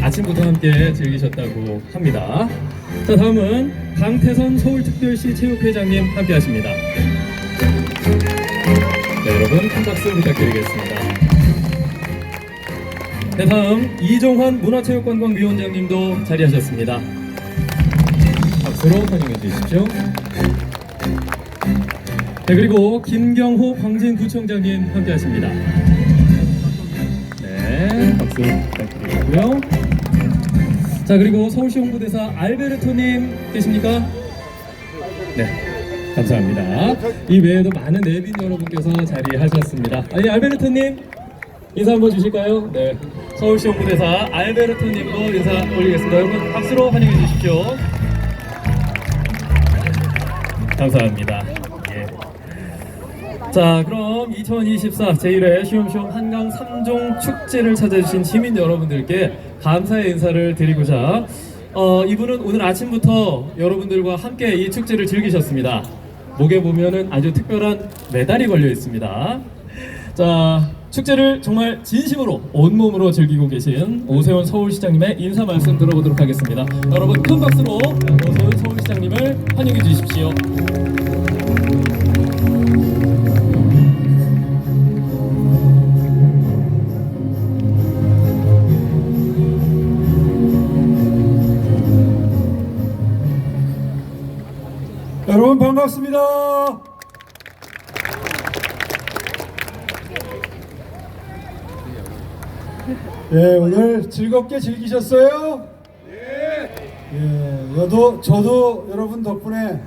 아침부터 함께 즐기셨다고 합니다. 자, 다음은 강태선 서울특별시 체육회장님 함께 하십니다. 네, 여러분 큰 박수 부탁드리겠습니다. 네, 다음 이종환 문화체육관광위원장님도 자리하셨습니다. 박수로 환영해 주십시오. 네, 그리고 김경호 광진구청장님 함께 하십니다. 네, 박수 부탁드리고요. 자, 그리고 서울시 홍보대사 알베르토님 계십니까? 네, 감사합니다. 이 외에도 많은 내빈 여러분께서 자리하셨습니다. 아니, 알베르토님 인사 한번 주실까요? 네, 서울시 홍보대사 알베르토님도 인사 올리겠습니다. 여러분 박수로 환영해 주십시오. 감사합니다. 예. 자, 그럼 2024 제1회 쉬엄쉬엄 한강 3종 축제를 찾아주신 시민 여러분들께 감사의 인사를 드리고자 이분은 오늘 아침부터 여러분들과 함께 이 축제를 즐기셨습니다. 목에 보면은 아주 특별한 메달이 걸려 있습니다. 자, 축제를 정말 진심으로 온몸으로 즐기고 계신 오세훈 서울시장님의 인사 말씀 들어보도록 하겠습니다. 여러분 큰 박수로 오세훈 서울시장님을 환영해 주십시오. 여러분 반갑습니다. 예, 오늘 즐겁게 즐기셨어요? 예, 저도 여러분 덕분에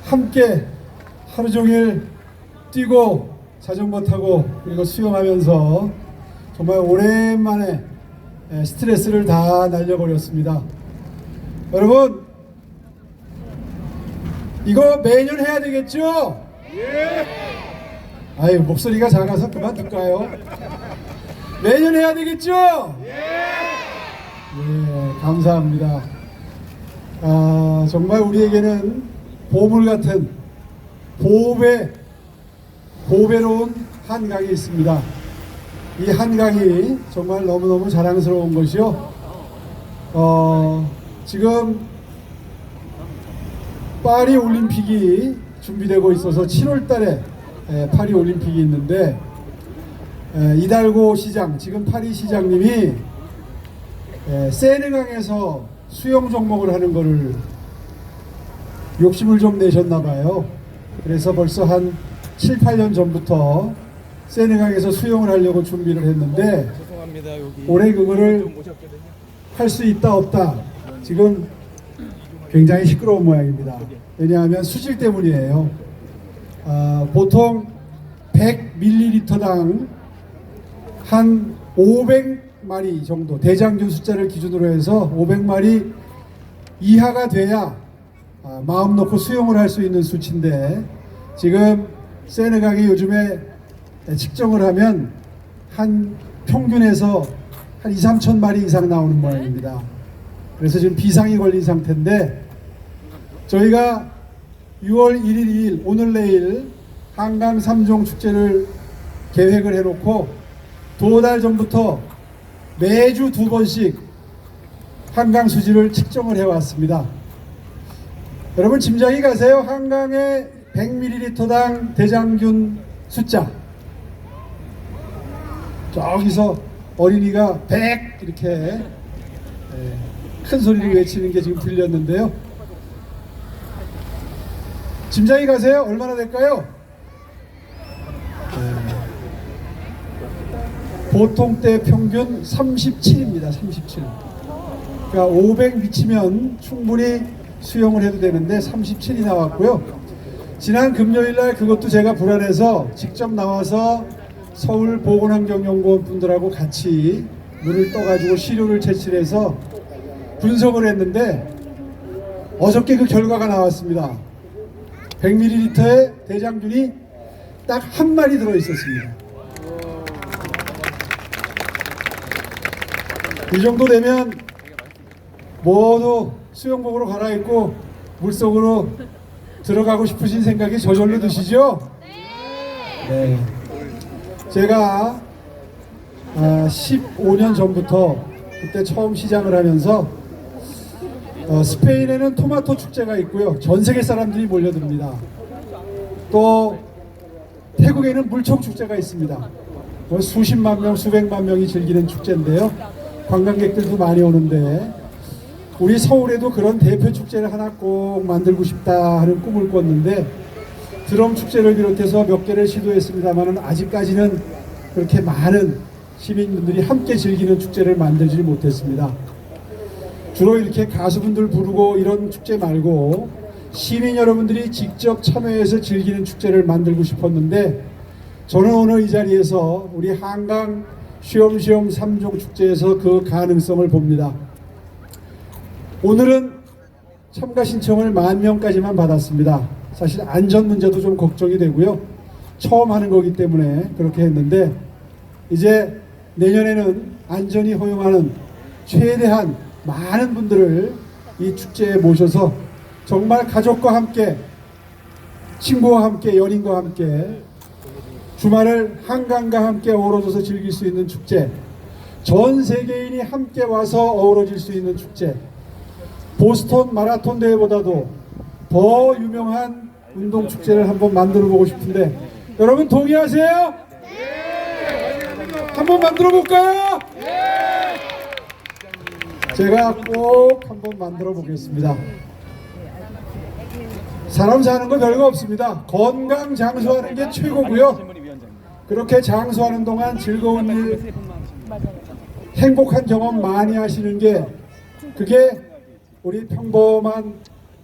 함께 하루 종일 뛰고 자전거 타고 그리고 수영하면서 정말 오랜만에 스트레스를 다 날려버렸습니다. 여러분 이거 매년 해야 되겠죠? 예. 아유, 목소리가 작아서 그만둘까요? 매년 해야 되겠죠? 예. 예, 감사합니다. 정말 우리에게는 보물 같은 보배로운 한강이 있습니다. 이 한강이 정말 너무너무 자랑스러운 것이요. 지금 파리 올림픽이 준비되고 있어서 7월 달에 파리 올림픽이 있는데 이달고 시장, 지금 파리 시장님이 세느강에서 수영 종목을 하는 거를 욕심을 좀 내셨나 봐요. 그래서 벌써 한 7, 8년 전부터 세느강에서 수영을 하려고 준비를 했는데 올해 그거를 할 수 있다 없다 지금 굉장히 시끄러운 모양입니다. 왜냐하면 수질 때문이에요. 보통 100ml당 한 500마리 정도, 대장균 숫자를 기준으로 해서 500마리 이하가 돼야 마음 놓고 수영을 할 수 있는 수치인데 지금 세느강이 요즘에 측정을 하면 한 평균에서 한 2, 3천 마리 이상 나오는 모양입니다. 그래서 지금 비상이 걸린 상태인데 저희가 6월 1일, 2일 오늘 내일 한강 3종 축제를 계획을 해놓고 2달 전부터 매주 2번씩 한강 수질을 측정을 해왔습니다. 여러분 짐작이 가세요? 한강의 100ml당 대장균 숫자, 저기서 어린이가 100 이렇게 큰 소리를 외치는 게 지금 들렸는데요. 짐작이 가세요? 얼마나 될까요? 보통 때 평균 37입니다. 37. 그러니까 500 미치면 충분히 수영을 해도 되는데 37이 나왔고요. 지난 금요일날 그것도 제가 불안해서 직접 나와서 서울보건환경연구원 분들하고 같이 물을 떠가지고 시료를 채취해서 분석을 했는데 어저께 그 결과가 나왔습니다. 100ml의 대장균이 딱 한 마리 들어있었습니다. 이 정도 되면 모두 수영복으로 갈아입고 물속으로 들어가고 싶으신 생각이 저절로 드시죠? 네. 제가 15년 전부터 그때 처음 시장을 하면서 스페인에는 토마토 축제가 있고요. 전 세계 사람들이 몰려듭니다. 또 태국에는 물총 축제가 있습니다. 수십만 명, 수백만 명이 즐기는 축제인데요. 관광객들도 많이 오는데 우리 서울에도 그런 대표 축제를 하나 꼭 만들고 싶다 하는 꿈을 꿨는데 드럼 축제를 비롯해서 몇 개를 시도했습니다만 아직까지는 그렇게 많은 시민분들이 함께 즐기는 축제를 만들지 못했습니다. 주로 이렇게 가수분들 부르고 이런 축제 말고 시민 여러분들이 직접 참여해서 즐기는 축제를 만들고 싶었는데 저는 오늘 이 자리에서 우리 한강 쉬엄쉬엄 3종 축제에서 그 가능성을 봅니다. 오늘은 참가 신청을 10,000명까지만 받았습니다. 사실 안전 문제도 좀 걱정이 되고요. 처음 하는 거기 때문에 그렇게 했는데 이제 내년에는 안전이 허용하는 최대한 많은 분들을 이 축제에 모셔서 정말 가족과 함께, 친구와 함께, 연인과 함께 주말을 한강과 함께 어우러져서 즐길 수 있는 축제, 전 세계인이 함께 와서 어우러질 수 있는 축제, 보스턴 마라톤 대회보다도 더 유명한 운동 축제를 한번 만들어 보고 싶은데 여러분 동의하세요? 네! 한번 만들어 볼까요? 네! 제가 꼭 한번 만들어 보겠습니다. 사람 사는 거 별거 없습니다. 건강 장수하는 게 최고고요. 그렇게 장수하는 동안 즐거운 일, 행복한 경험 많이 하시는 게 그게 우리 평범한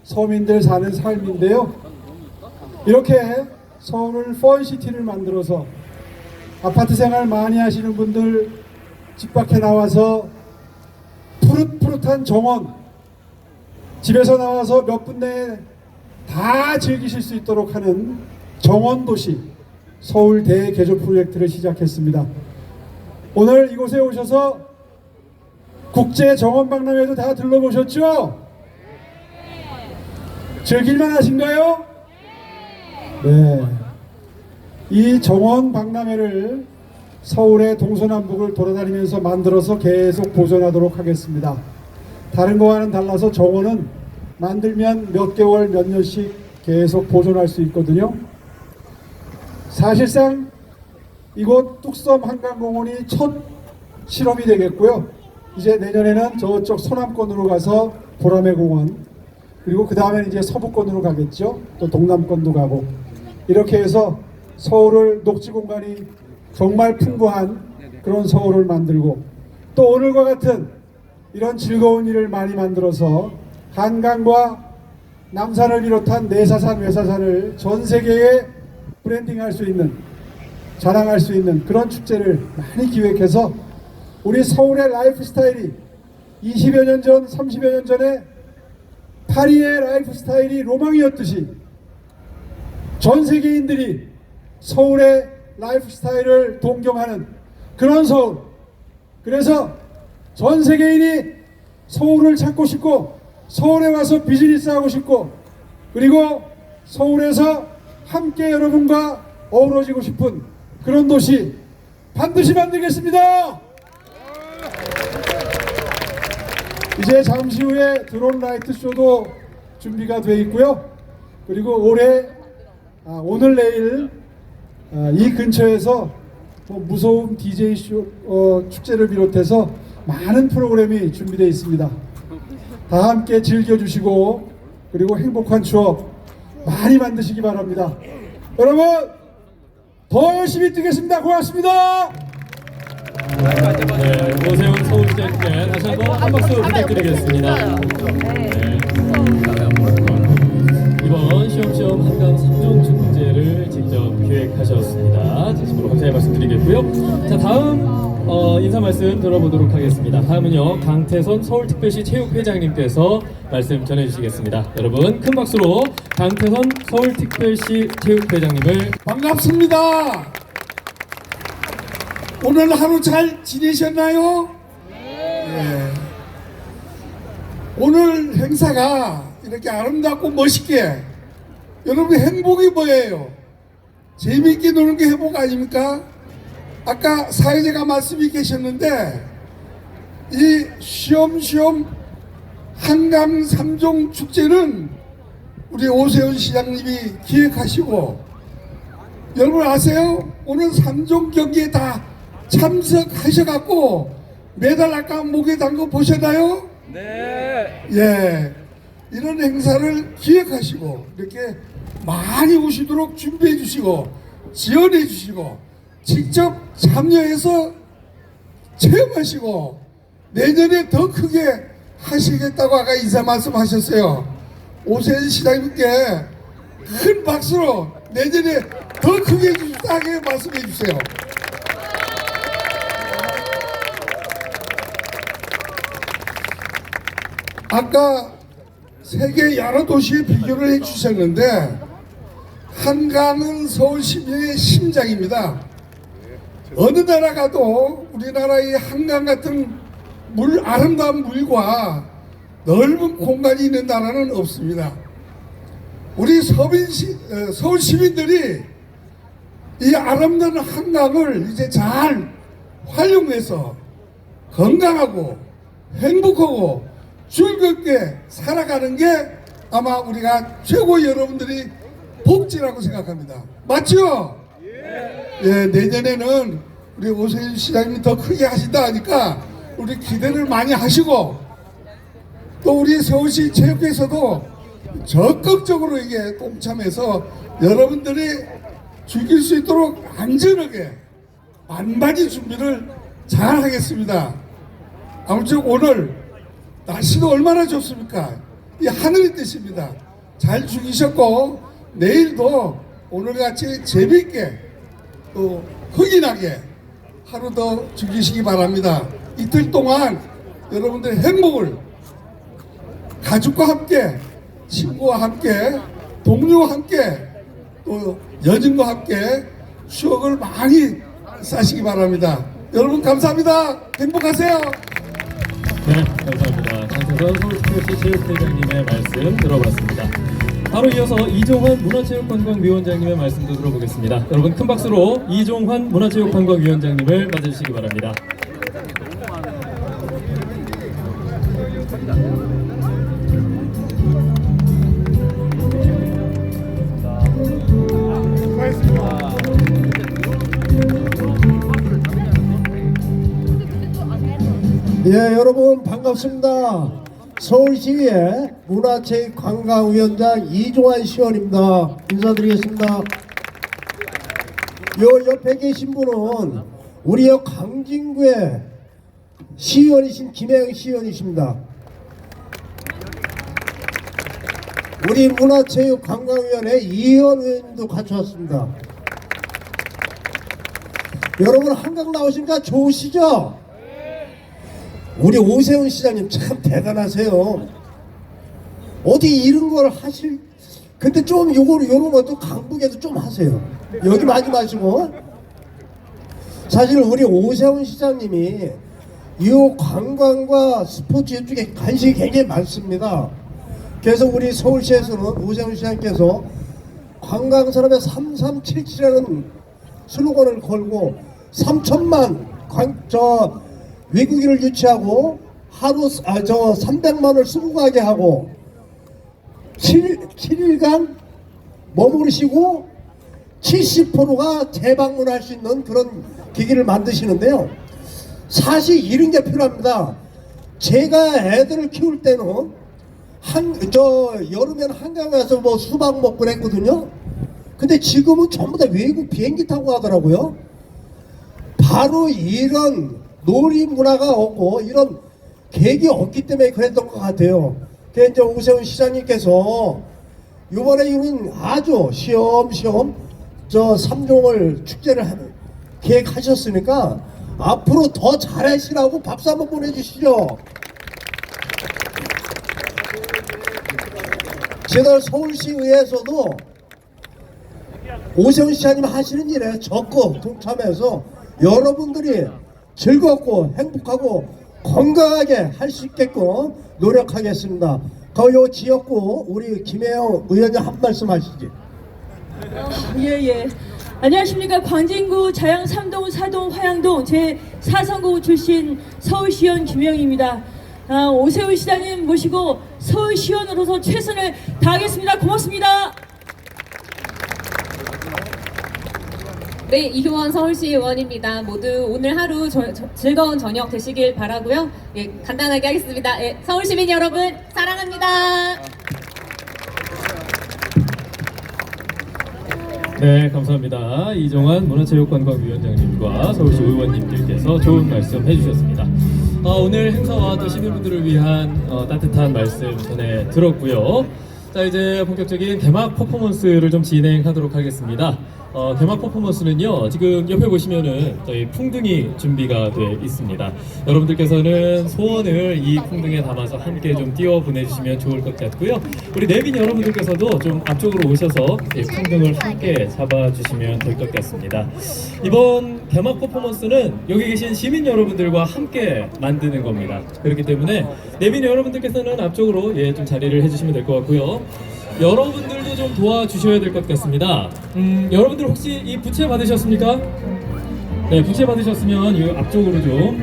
서민들 사는 삶인데요. 이렇게 서울을 펀시티를 만들어서 아파트 생활 많이 하시는 분들 집 밖에 나와서 푸릇푸릇한 정원, 집에서 나와서 몇 분 내에 다 즐기실 수 있도록 하는 정원도시 서울 대개조 프로젝트를 시작했습니다. 오늘 이곳에 오셔서 국제정원박람회도 다 둘러보셨죠? 즐길만 하신가요? 네. 이 정원박람회를 서울의 동서남북을 돌아다니면서 만들어서 계속 보존하도록 하겠습니다. 다른 거와는 달라서 정원은 만들면 몇 개월, 몇 년씩 계속 보존할 수 있거든요. 사실상 이곳 뚝섬 한강공원이 첫 실험이 되겠고요. 이제 내년에는 저쪽 서남권으로 가서 보라매 공원, 그리고 그 다음에는 이제 서부권으로 가겠죠. 또 동남권도 가고 이렇게 해서 서울을 녹지 공간이 정말 풍부한 그런 서울을 만들고 또 오늘과 같은 이런 즐거운 일을 많이 만들어서 한강과 남산을 비롯한 내사산, 외사산을 전 세계에 브랜딩할 수 있는, 자랑할 수 있는 그런 축제를 많이 기획해서 우리 서울의 라이프 스타일이 20여 년 전, 30여 년 전에 파리의 라이프 스타일이 로망이었듯이 전 세계인들이 서울의 라이프 스타일을 동경하는 그런 서울. 그래서 전 세계인이 서울을 찾고 싶고 서울에 와서 비즈니스 하고 싶고 그리고 서울에서 함께 여러분과 어우러지고 싶은 그런 도시 반드시 만들겠습니다. 이제 잠시 후에 드론 라이트 쇼도 준비가 되어 있고요. 그리고 오늘 내일 이 근처에서 무서운 DJ 쇼 축제를 비롯해서 많은 프로그램이 준비되어 있습니다. 다 함께 즐겨주시고 그리고 행복한 추억 많이 만드시기 바랍니다. 여러분 더 열심히 뛰겠습니다. 고맙습니다. 네, 오세훈 서울시장님께 다시 한번 한 박수 부탁드리겠습니다. 네. 이번 시험시험 한강 3종 축제를 직접 기획하셨습니다. 진심으로 감사의 말씀드리겠고요. 자, 다음 인사 말씀 들어보도록 하겠습니다. 다음은요, 강태선 서울특별시 체육회장님께서 말씀 전해주시겠습니다. 여러분 큰 박수로 강태선 서울특별시 체육회장님을 반갑습니다. 오늘 하루 잘 지내셨나요? 네. 오늘 행사가 이렇게 아름답고 멋있게 여러분 행복이 뭐예요? 재미있게 노는 게 행복 아닙니까? 아까 사회자가 말씀이 계셨는데 이 쉬엄쉬엄 한강 3종 축제는 우리 오세훈 시장님이 기획하시고, 여러분 아세요? 오늘 3종 경기에 다 참석하셔갖고 메달 아까 목에 단 거 보셨나요? 네. 예, 이런 행사를 기획하시고 이렇게 많이 오시도록 준비해 주시고 지원해 주시고 직접 참여해서 체험하시고 내년에 더 크게 하시겠다고 아까 인사 말씀하셨어요. 오세훈 시장님께 큰 박수로 내년에 더 크게 해주시다게 말씀해 주세요. 아까 세계 여러 도시의 비교를 해주셨는데 한강은 서울 시민의 심장입니다. 어느 나라 가도 우리나라의 한강 같은 아름다운 물과 넓은 공간이 있는 나라는 없습니다. 우리 서울 시민들이 이 아름다운 한강을 이제 잘 활용해서 건강하고 행복하고 즐겁게 살아가는 게 아마 우리가 최고 여러분들이 복지라고 생각합니다. 맞죠? 예, 내년에는 우리 오세훈 시장님이 더 크게 하신다 하니까 우리 기대를 많이 하시고 또 우리 서울시 체육회에서도 적극적으로 이게 동참해서 여러분들이 즐길 수 있도록 안전하게 만반의 준비를 잘 하겠습니다. 아무튼 오늘 날씨도 얼마나 좋습니까? 이 하늘의 뜻입니다. 잘 즐기셨고 내일도 오늘같이 재미있게 또 흥이 하루 더 즐기시기 바랍니다. 이틀 동안 여러분들의 행복을 가족과 함께, 친구와 함께, 동료와 함께, 또 여진과 함께 추억을 많이 쌓으시기 바랍니다. 여러분 감사합니다. 행복하세요. 네, 감사합니다. 장태선 서울특별시 체육회장님의 말씀 들어봤습니다. 바로 이어서 이종환 문화체육관광위원장님의 말씀도 들어보겠습니다. 여러분 큰 박수로 이종환 문화체육관광위원장님을 맞아주시기 바랍니다. 예, 여러분 반갑습니다. 서울시의 문화체육관광위원장 이종환 시원입니다. 인사드리겠습니다. 요 옆에 계신 분은 우리 강진구의 시의원이신 김혜영 시의원이십니다. 우리 문화체육관광위원회 이의원 의원님도 같이 왔습니다. 여러분 한강 나오시니까 좋으시죠? 우리 오세훈 시장님 참 대단하세요. 어디 이런 걸 하실, 근데 좀 요런 것도 강북에도 좀 하세요. 여기 많이 마시고. 사실 우리 오세훈 시장님이 이 관광과 스포츠 쪽에 관심이 굉장히 많습니다. 그래서 우리 서울시에서는 오세훈 시장님께서 관광 산업의 3377이라는 슬로건을 걸고 3천만 외국인을 유치하고 하루 300만을 쓰고 가게 하고 7일간 머무르시고 70%가 재방문할 수 있는 그런 기기를 만드시는데요. 사실 이런 게 필요합니다. 제가 애들을 키울 때는 여름에는 한강에 가서 뭐 수박 먹고 그랬거든요. 근데 지금은 전부 다 외국 비행기 타고 가더라고요. 바로 이런 놀이 문화가 없고 이런 계획이 없기 때문에 그랬던 것 같아요. 그래서 이제 오세훈 시장님께서 이번에 이런 아주 시험시험 3종을 축제를 계획하셨으니까 앞으로 더 잘하시라고 박수 한번 보내주시죠. 제가 서울시의회에서도 오세훈 시장님 하시는 일에 적극 동참해서 여러분들이 즐겁고 행복하고 건강하게 할 수 있게끔 노력하겠습니다. 요 지역구 우리 김혜영 의원님 한 말씀 하시지. 예. 안녕하십니까. 광진구 자양 3동, 4동, 화양동 제4선거 출신 서울시의원 김영희입니다. 오세훈 시장님 모시고 서울시의원으로서 최선을 다하겠습니다. 고맙습니다. 네, 이효원 서울시 의원입니다. 모두 오늘 하루 즐거운 저녁 되시길 바라고요. 예, 간단하게 하겠습니다. 예, 서울시민 여러분 사랑합니다. 네, 감사합니다. 이정환 문화체육관광위원장님과 서울시 의원님들께서 좋은 말씀 해주셨습니다. 오늘 행사와 또 시민분들을 위한 따뜻한 말씀 전해 들었고요. 자, 이제 본격적인 개막 퍼포먼스를 좀 진행하도록 하겠습니다. 개막 퍼포먼스는요, 지금 옆에 보시면은 저희 풍등이 준비가 돼 있습니다. 여러분들께서는 소원을 이 풍등에 담아서 함께 좀 띄워 보내주시면 좋을 것 같고요. 우리 내빈 여러분들께서도 좀 앞쪽으로 오셔서 이 풍등을 함께 잡아주시면 될 것 같습니다. 이번 개막 퍼포먼스는 여기 계신 시민 여러분들과 함께 만드는 겁니다. 그렇기 때문에 내빈 여러분들께서는 앞쪽으로 좀 자리를 해주시면 될 것 같고요. 여러분들도 좀 도와주셔야 될 것 같습니다. 여러분들 혹시 이 부채 받으셨습니까? 네, 부채 받으셨으면 이 앞쪽으로 좀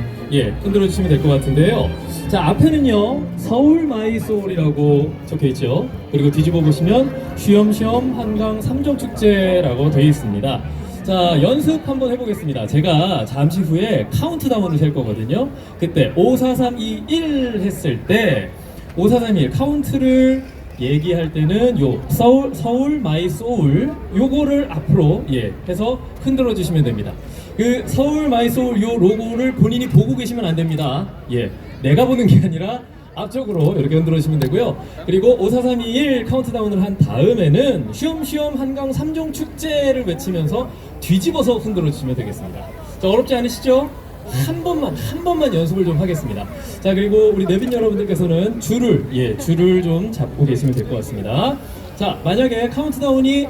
흔들어 주시면 될 것 같은데요. 자, 앞에는요 서울 마이 소울이라고 적혀 있죠. 그리고 뒤집어 보시면 쉬엄쉬엄 한강 3종 축제라고 되어 있습니다. 자, 연습 한번 해보겠습니다. 제가 잠시 후에 카운트다운을 셀 거거든요. 그때 5, 4, 3, 2, 1 했을 때 5, 4, 3, 2, 1 카운트를 얘기할 때는 요 서울 마이 소울 요거를 앞으로 해서 흔들어 주시면 됩니다. 그 서울 마이 소울 요 로고를 본인이 보고 계시면 안 됩니다. 내가 보는 게 아니라 앞쪽으로 이렇게 흔들어 주시면 되고요. 그리고 5, 4, 3, 2, 1 카운트다운을 한 다음에는 쉬엄쉬엄 한강 3종 축제를 외치면서 뒤집어서 흔들어 주시면 되겠습니다. 자, 어렵지 않으시죠? 한 번만 연습을 좀 하겠습니다. 자, 그리고 우리 내빈 여러분들께서는 줄을 좀 잡고 계시면 될 것 같습니다. 자, 만약에 카운트다운이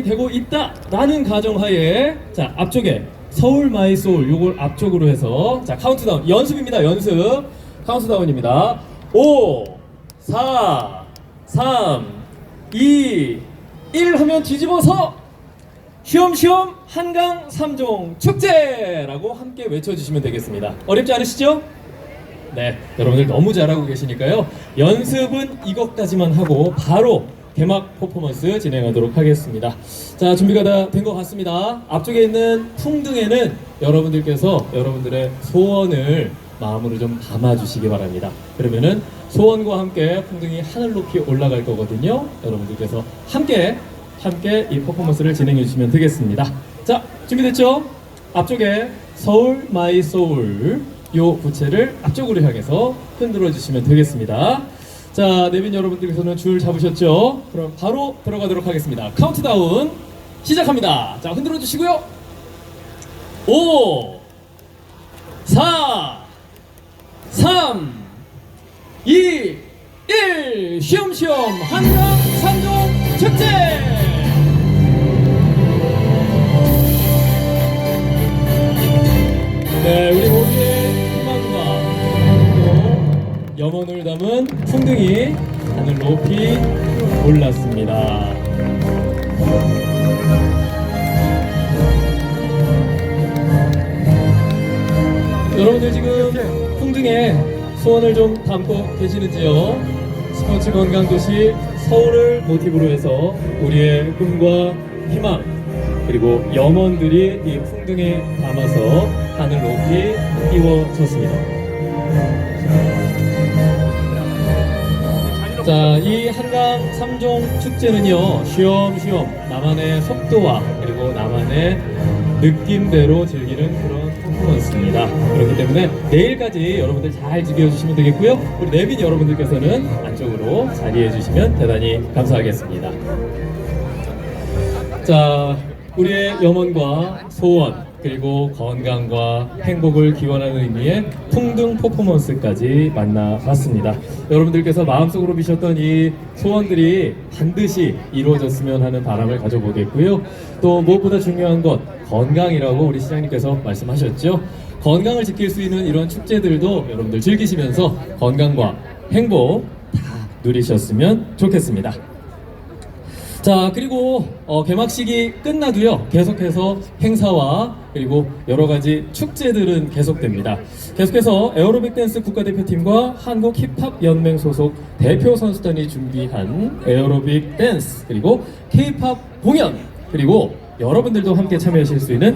되고 있다라는 가정하에 자, 앞쪽에 서울 마이 소울 요걸 앞쪽으로 해서 자, 카운트다운 연습입니다. 연습 카운트다운입니다. 5 4 3 2 1 하면 뒤집어서 쉬엄쉬엄 한강 3종 축제라고 함께 외쳐주시면 되겠습니다. 어렵지 않으시죠? 네, 여러분들 너무 잘하고 계시니까요. 연습은 이것까지만 하고 바로 개막 퍼포먼스 진행하도록 하겠습니다. 자, 준비가 다 된 것 같습니다. 앞쪽에 있는 풍등에는 여러분들께서 여러분들의 소원을 마음으로 좀 담아주시기 바랍니다. 그러면은 소원과 함께 풍등이 하늘 높이 올라갈 거거든요. 여러분들께서 함께 이 퍼포먼스를 진행해 주시면 되겠습니다. 자, 준비됐죠? 앞쪽에 서울 마이 소울 요 부채를 앞쪽으로 향해서 흔들어 주시면 되겠습니다. 자, 내빈 여러분들께서는 줄 잡으셨죠? 그럼 바로 들어가도록 하겠습니다. 카운트다운 시작합니다. 자, 흔들어 주시고요. 5 4 3 2 1 쉬엄쉬엄 한강 3종 축제! 네, 우리 모두의 희망과 또 염원을 담은 풍등이 하늘 높이 올랐습니다. 여러분들 지금 풍등에 소원을 좀 담고 계시는지요? 스포츠 건강도시 서울을 모티브로 해서 우리의 꿈과 희망 그리고 염원들이 이 풍등에 담아서 하늘 높이 띄워졌습니다. 자, 이 한강 3종 축제는요 쉬엄쉬엄 나만의 속도와 그리고 나만의 느낌대로 즐기는 그런 퍼포먼스입니다. 그렇기 때문에 내일까지 여러분들 잘 즐겨주시면 되겠고요. 우리 내빈 여러분들께서는 안쪽으로 자리해 주시면 대단히 감사하겠습니다. 자, 우리의 염원과 소원 그리고 건강과 행복을 기원하는 의미의 풍등 퍼포먼스까지 만나봤습니다. 여러분들께서 마음속으로 비셨던 이 소원들이 반드시 이루어졌으면 하는 바람을 가져보겠고요. 또 무엇보다 중요한 것 건강이라고 우리 시장님께서 말씀하셨죠. 건강을 지킬 수 있는 이런 축제들도 여러분들 즐기시면서 건강과 행복 다 누리셨으면 좋겠습니다. 자, 그리고 개막식이 끝나도요, 계속해서 행사와 그리고 여러 가지 축제들은 계속됩니다. 계속해서 에어로빅 댄스 국가대표팀과 한국 힙합 연맹 소속 대표 선수단이 준비한 에어로빅 댄스, 그리고 K-팝 공연, 그리고 여러분들도 함께 참여하실 수 있는